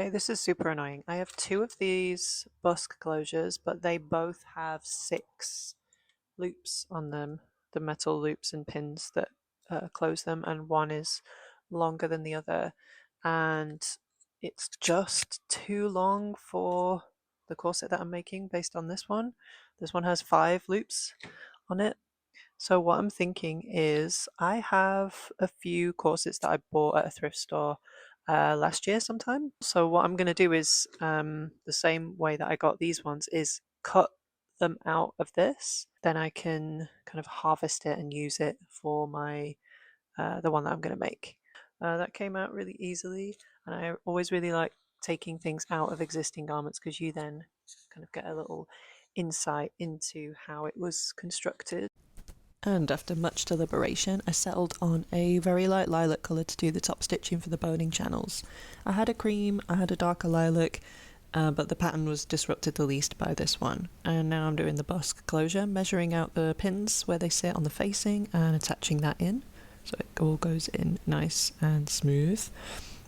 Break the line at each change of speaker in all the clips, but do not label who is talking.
Okay, this is super annoying. I have two of these busk closures, but they both have 6 loops on them, the metal loops and pins that close them, and one is longer than the other. And it's just too long for the corset that I'm making based on this one. This one has 5 loops on it. So what I'm thinking is I have a few corsets that I bought at a thrift store last year sometime. So what I'm going to do is the same way that I got these ones is cut them out of this. Then I can kind of harvest it and use it for my the one that I'm going to make. That came out really easily, and I always really like taking things out of existing garments because you then kind of get a little insight into how it was constructed. And after much deliberation, I settled on a very light lilac colour to do the top stitching for the boning channels. I had a cream, I had a darker lilac, but the pattern was disrupted the least by this one. And now I'm doing the busk closure, measuring out the pins where they sit on the facing and attaching that in, so it all goes in nice and smooth.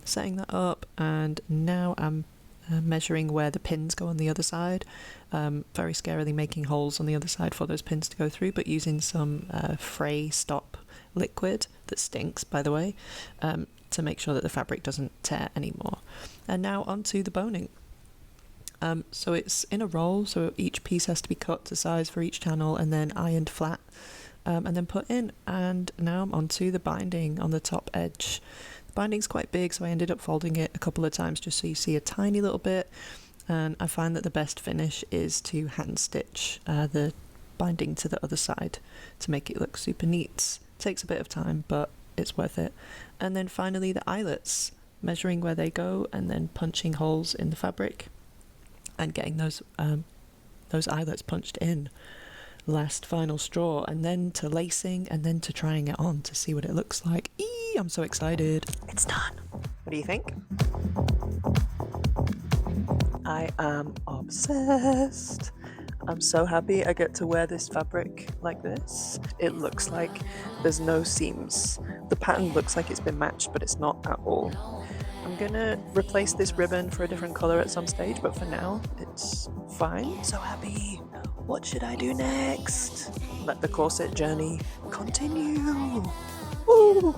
Setting that up, and now I'm measuring where the pins go on the other side, very scarily making holes on the other side for those pins to go through, but using some fray stop liquid that stinks, by the way, to make sure that the fabric doesn't tear anymore. And now onto the boning. So it's in a roll, so each piece has to be cut to size for each channel and then ironed flat, and then put in. And now I'm onto the binding on the top edge. The binding's quite big, so I ended up folding it a couple of times just so you see a tiny little bit. And I find that the best finish is to hand stitch the binding to the other side to make it look super neat. It takes a bit of time, but it's worth it. And then finally the eyelets, measuring where they go and then punching holes in the fabric and getting those eyelets punched in. Last final straw, and then to lacing, and then to trying it on to see what it looks like. I'm so excited. It's done. What do you think? I am obsessed. I'm so happy I get to wear this fabric like this. It looks like there's no seams. The pattern looks like it's been matched, but it's not at all. I'm gonna replace this ribbon for a different colour at some stage, but for now, it's fine. So happy. What should I do next? Let the corset journey continue. Woo!